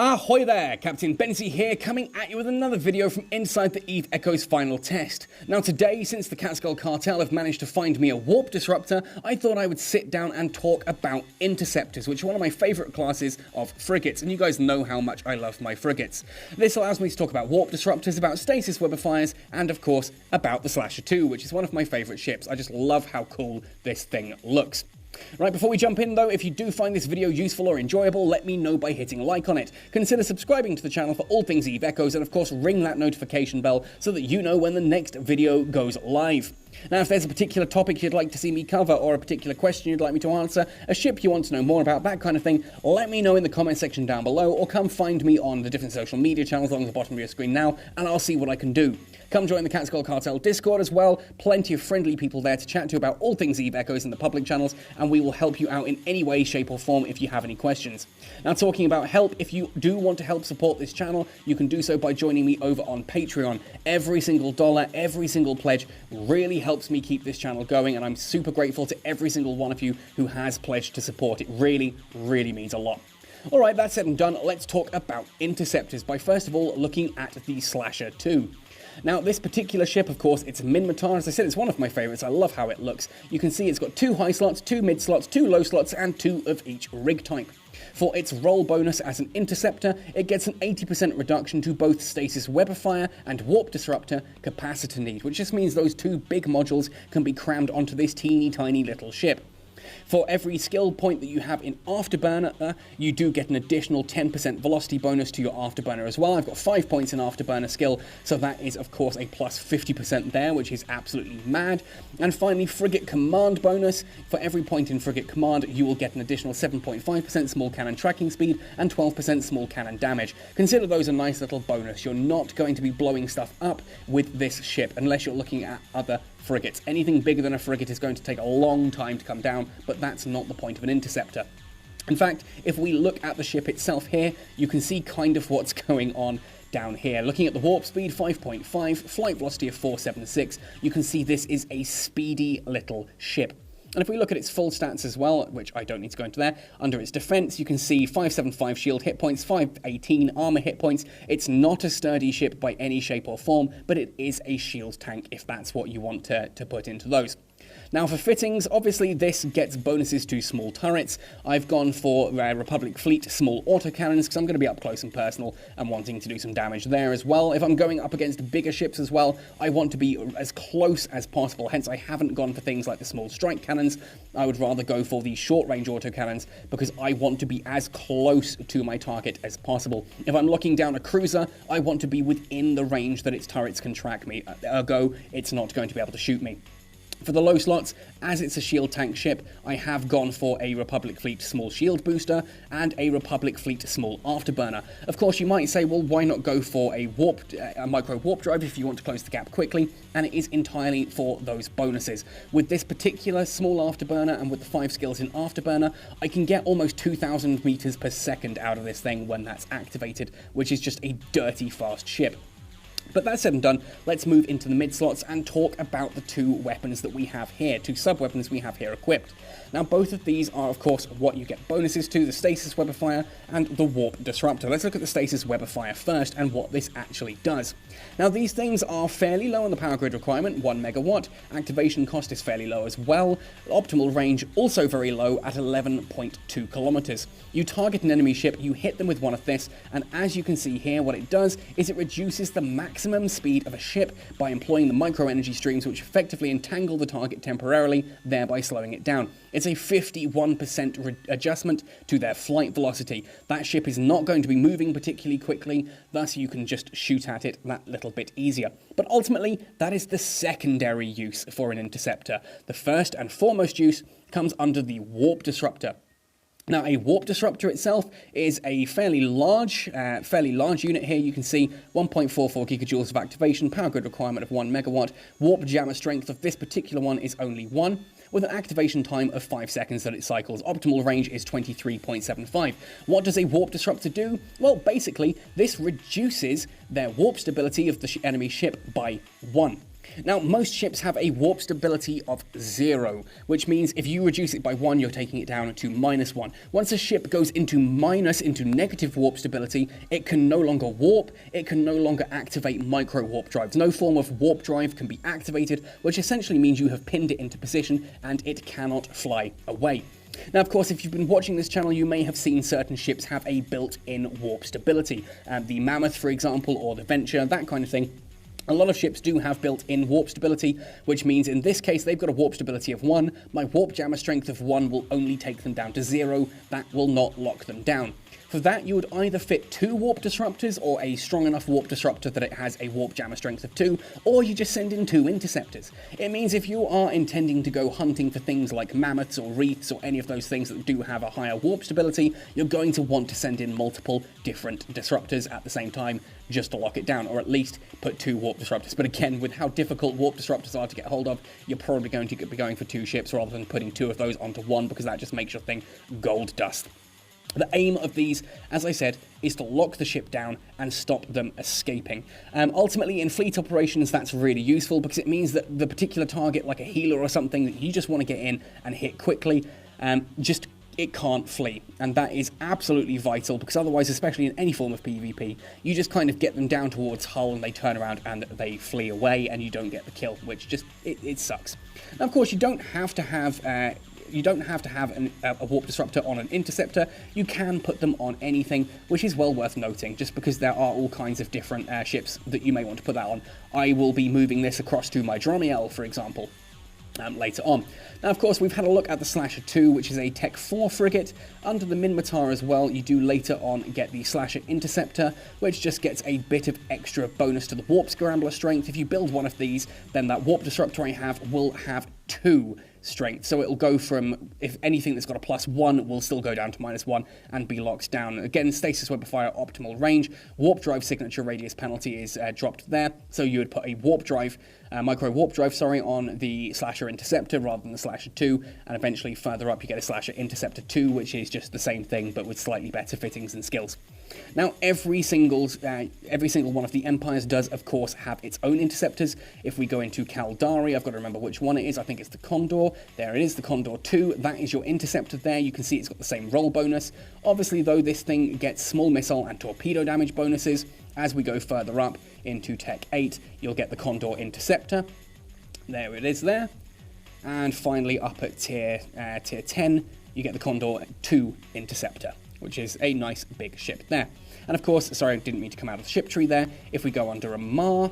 Ahoy there, Captain Benzie here, coming at you with another video from inside the Eve Echoes final test. Now today, since the Catskill Cartel have managed to find me a warp disruptor, I thought I would sit down and talk about Interceptors, which are one of my favourite classes of frigates, and you guys know how much I love my frigates. This allows me to talk about warp disruptors, about stasis webifiers, and of course, about the Slasher 2, which is one of my favourite ships. I just love how cool this thing looks. Right, before we jump in though, if you do find this video useful or enjoyable, let me know by hitting like on it. Consider subscribing to the channel for all things Eve Echoes, and of course ring that notification bell so that you know when the next video goes live. Now, if there's a particular topic you'd like to see me cover, or a particular question you'd like me to answer, a ship you want to know more about, that kind of thing, let me know in the comment section down below, or come find me on the different social media channels along the bottom of your screen now, and I'll see what I can do. Come join the Catskill Cartel Discord as well, plenty of friendly people there to chat to about all things Eve Echoes in the public channels, and we will help you out in any way, shape or form if you have any questions. Now, talking about help, if you do want to help support this channel, you can do so by joining me over on Patreon. Every single dollar, every single pledge really helps me keep this channel going, and I'm super grateful to every single one of you who has pledged to support. It really, really means a lot. Alright, that said and done, let's talk about Interceptors by first of all looking at the Slasher 2. Now, this particular ship, of course, it's a Minmatar. As I said, it's one of my favourites. I love how it looks. You can see it's got 2 high slots, 2 mid slots, 2 low slots, and 2 of each rig type. For its roll bonus as an Interceptor, it gets an 80% reduction to both Stasis Webifier and Warp Disruptor capacitor need, which just means those 2 big modules can be crammed onto this teeny tiny little ship. For every skill point that you have in Afterburner, you do get an additional 10% velocity bonus to your Afterburner as well. I've got 5 points in Afterburner skill, so that is of course a plus 50% there, which is absolutely mad. And finally, Frigate Command bonus. For every point in Frigate Command, you will get an additional 7.5% small cannon tracking speed and 12% small cannon damage. Consider those a nice little bonus. You're not going to be blowing stuff up with this ship unless you're looking at other frigates. Anything bigger than a frigate is going to take a long time to come down, but that's not the point of an Interceptor. In fact, if we look at the ship itself here, you can see kind of what's going on down here. Looking at the warp speed, 5.5, flight velocity of 476, you can see this is a speedy little ship. And if we look at its full stats as well, which I don't need to go into there, under its defense, you can see 575 shield hit points, 518 armor hit points. It's not a sturdy ship by any shape or form, but it is a shield tank if that's what you want to put into those. Now for fittings, obviously this gets bonuses to small turrets. I've gone for Republic Fleet small autocannons because I'm going to be up close and personal and wanting to do some damage there as well. If I'm going up against bigger ships as well, I want to be as close as possible, hence I haven't gone for things like the small strike cannons. I would rather go for the short range autocannons because I want to be as close to my target as possible. If I'm looking down a cruiser, I want to be within the range that its turrets can track me, ergo it's not going to be able to shoot me. For the low slots, as it's a shield tank ship, I have gone for a Republic Fleet small shield booster and a Republic Fleet small afterburner. Of course, you might say, well, why not go for a micro warp drive if you want to close the gap quickly? And it is entirely for those bonuses. With this particular small afterburner and with the 5 skills in afterburner, I can get almost 2,000 meters per second out of this thing when that's activated, which is just a dirty fast ship. But that said and done, let's move into the mid-slots and talk about the 2 weapons that we have here, 2 sub-weapons we have here equipped. Now, both of these are, of course, what you get bonuses to, the Stasis Webifier and the Warp Disruptor. Let's look at the Stasis Webifier first and what this actually does. Now, these things are fairly low on the power grid requirement, 1 megawatt. Activation cost is fairly low as well. Optimal range also very low at 11.2 kilometers. You target an enemy ship, you hit them with one of this, and as you can see here, what it does is it reduces the maximum speed of a ship by employing the micro energy streams, which effectively entangle the target temporarily, thereby slowing it down. It's a 51% adjustment to their flight velocity. That ship is not going to be moving particularly quickly, thus you can just shoot at it that little bit easier. But ultimately, that is the secondary use for an Interceptor. The first and foremost use comes under the Warp Disruptor. Now, a Warp Disruptor itself is a fairly large unit here. You can see 1.44 gigajoules of activation, power grid requirement of 1 megawatt. Warp jammer strength of this particular one is only 1, with an activation time of 5 seconds that it cycles. Optimal range is 23.75. What does a Warp Disruptor do? Well, basically, this reduces their warp stability of the enemy ship by 1. Now, most ships have a warp stability of 0, which means if you reduce it by 1, you're taking it down to -1. Once a ship goes into negative warp stability, it can no longer warp, it can no longer activate micro warp drives. No form of warp drive can be activated, which essentially means you have pinned it into position and it cannot fly away. Now, of course, if you've been watching this channel, you may have seen certain ships have a built-in warp stability. The Mammoth, for example, or the Venture, that kind of thing. A lot of ships do have built-in warp stability, which means in this case they've got a warp stability of 1. My warp jammer strength of 1 will only take them down to 0. That will not lock them down. For that, you would either fit 2 warp disruptors or a strong enough warp disruptor that it has a warp jammer strength of 2, or you just send in 2 interceptors. It means if you are intending to go hunting for things like mammoths or wreaths or any of those things that do have a higher warp stability, you're going to want to send in multiple different disruptors at the same time just to lock it down, or at least put 2 warp disruptors. But again, with how difficult warp disruptors are to get hold of, you're probably going to be going for 2 ships rather than putting 2 of those onto 1, because that just makes your thing gold dust. The aim of these, as I said, is to lock the ship down and stop them escaping. Ultimately, in fleet operations, that's really useful because it means that the particular target, like a healer or something that you just want to get in and hit quickly, it can't flee. And that is absolutely vital, because otherwise, especially in any form of PvP, you just kind of get them down towards hull and they turn around and they flee away and you don't get the kill, which just, it sucks. Now, of course, you don't have to have a warp disruptor on an interceptor. You can put them on anything, which is well worth noting, just because there are all kinds of different ships that you may want to put that on. I will be moving this across to my Dromiel, for example, later on. Now, of course, we've had a look at the Slasher 2, which is a Tech 4 frigate. Under the Minmatar as well, you do later on get the Slasher Interceptor, which just gets a bit of extra bonus to the Warp Scrambler strength. If you build one of these, then that Warp Disruptor I have will have 2 strength. So it'll go from, if anything that's got a +1 will still go down to -1 and be locked down. Again, Stasis Web of Fire, optimal range. Warp Drive signature radius penalty is dropped there. So you would put a warp drive, micro warp drive, on the Slasher Interceptor rather than the Slasher 2, and eventually further up you get a Slasher Interceptor 2, which is just the same thing but with slightly better fittings and skills. Now, every single one of the Empires does, of course, have its own interceptors. If we go into Caldari, I've got to remember which one it is. I think it's the Condor. There it is, the Condor 2. That is your interceptor there. You can see it's got the same roll bonus. Obviously, though, this thing gets small missile and torpedo damage bonuses. As we go further up into Tech 8, you'll get the Condor Interceptor. There it is there. And finally, up at tier 10, you get the Condor 2 Interceptor, which is a nice big ship there. And of course, sorry, I didn't mean to come out of the ship tree there. If we go under Amarr,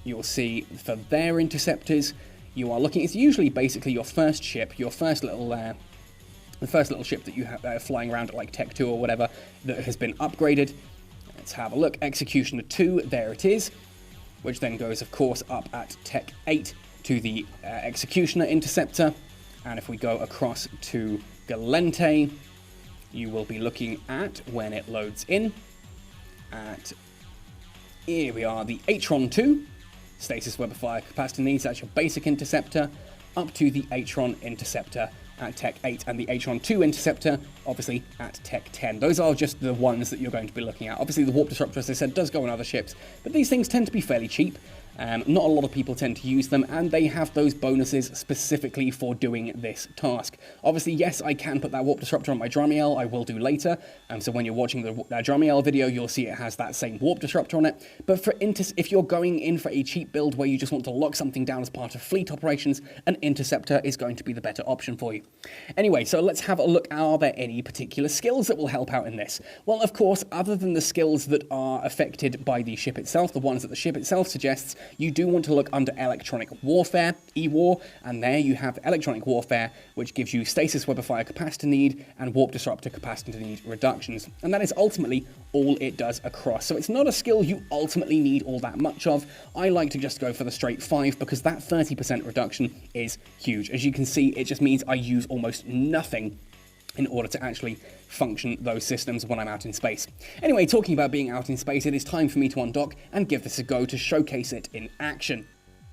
you'll see for their interceptors, you are looking, it's usually basically your first ship, your first little, the first little ship that you have flying around at like Tech 2 or whatever that has been upgraded. Let's have a look. Executioner 2, there it is, which then goes, of course, up at Tech 8 to the Executioner Interceptor. And if we go across to Galente, you will be looking at, when it loads in, here we are, the Atron 2, Stasis Web of Fire capacity needs, that's your basic interceptor, up to the Atron Interceptor at Tech 8, and the Atron 2 Interceptor, obviously, at Tech 10. Those are just the ones that you're going to be looking at. Obviously, the Warp Disruptor, as I said, does go on other ships, but these things tend to be fairly cheap. Not a lot of people tend to use them, and they have those bonuses specifically for doing this task. Obviously, yes, I can put that Warp Disruptor on my Dromiel, I will do later, so when you're watching the Dromiel video, you'll see it has that same Warp Disruptor on it, but for if you're going in for a cheap build where you just want to lock something down as part of fleet operations, an Interceptor is going to be the better option for you. Anyway, so let's have a look. Are there any particular skills that will help out in this? Well, of course, other than the skills that are affected by the ship itself, the ones that the ship itself suggests, you do want to look under Electronic Warfare, E-War, and there you have Electronic Warfare, which gives you Stasis Web of Fire capacity need and Warp Disruptor capacity need reductions. And that is ultimately all it does across. So it's not a skill you ultimately need all that much of. I like to just go for the straight 5 because that 30% reduction is huge. As you can see, it just means I use almost nothing in order to actually function those systems when I'm out in space. Anyway, talking about being out in space, it is time for me to undock and give this a go to showcase it in action.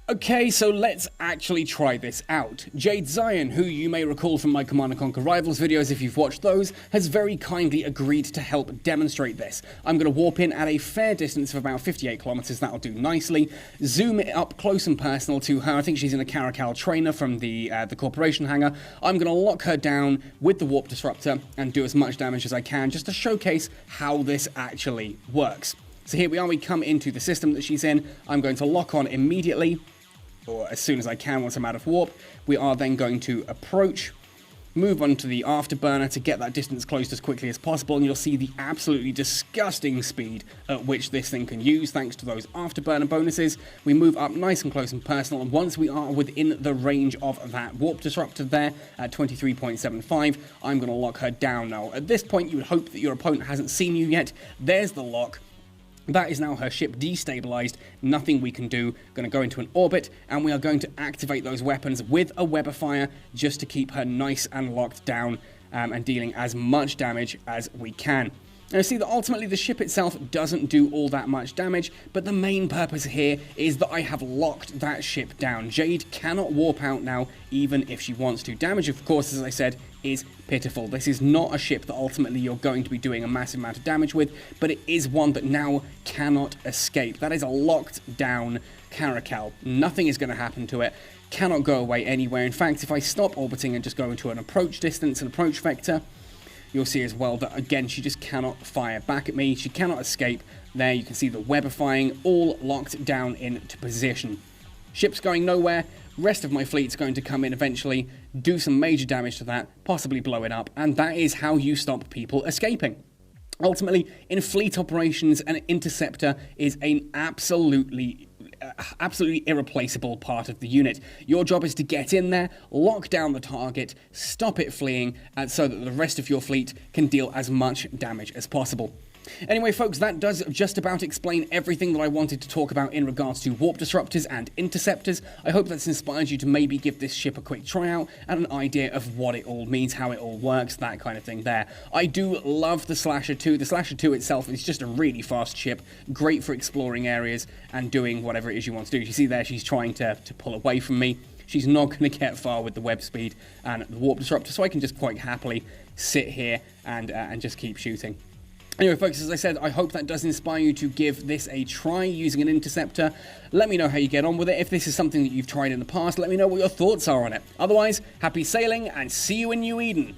Okay, so let's actually try this out. Jade Zion, who you may recall from my Command & Conquer Rivals videos if you've watched those, has very kindly agreed to help demonstrate this. I'm going to warp in at a fair distance of about 58 kilometers, that'll do nicely. Zoom it up close and personal to her. I think she's in a Caracal trainer from the Corporation hangar. I'm going to lock her down with the warp disruptor and do as much damage as I can just to showcase how this actually works. So here we are, we come into the system that she's in. I'm going to lock on immediately, or as soon as I can once I'm out of warp. We are then going to approach, move on to the afterburner to get that distance closed as quickly as possible, and you'll see the absolutely disgusting speed at which this thing can use thanks to those afterburner bonuses. We move up nice and close and personal, and once we are within the range of that warp disruptor there at 23.75, I'm going to lock her down now. At this point, you would hope that your opponent hasn't seen you yet. There's the lock. That is now her ship destabilized, nothing we can do. Going to go into an orbit, and we are going to activate those weapons with a web of fire just to keep her nice and locked down and dealing as much damage as we can. Now see that ultimately the ship itself doesn't do all that much damage, but the main purpose here is that I have locked that ship down. Jade cannot warp out now, even if she wants to. Damage, of course, as I said, is pitiful. This is not a ship that ultimately you're going to be doing a massive amount of damage with, but it is one that now cannot escape. That is a locked down Caracal. Nothing is going to happen to it. Cannot go away anywhere. In fact, if I stop orbiting and just go into an approach distance, an approach vector, you'll see as well that, again, she just cannot fire back at me. She cannot escape. There you can see the webifying all locked down into position. Ship's going nowhere. Rest of my fleet's going to come in eventually, do some major damage to that, possibly blow it up, and that is how you stop people escaping. Ultimately, in fleet operations, an interceptor is an absolutely irreplaceable part of the unit. Your job is to get in there, lock down the target, stop it fleeing, so that the rest of your fleet can deal as much damage as possible. Anyway, folks, that does just about explain everything that I wanted to talk about in regards to warp disruptors and interceptors. I hope that's inspired you to maybe give this ship a quick tryout and an idea of what it all means, how it all works, that kind of thing there. I do love the Slasher 2. The Slasher 2 itself is just a really fast ship, great for exploring areas and doing whatever it is you want to do. You see there, she's trying to pull away from me. She's not going to get far with the web speed and the warp disruptor, so I can just quite happily sit here and just keep shooting. Anyway, folks, as I said, I hope that does inspire you to give this a try using an interceptor. Let me know how you get on with it. If this is something that you've tried in the past, let me know what your thoughts are on it. Otherwise, happy sailing and see you in New Eden.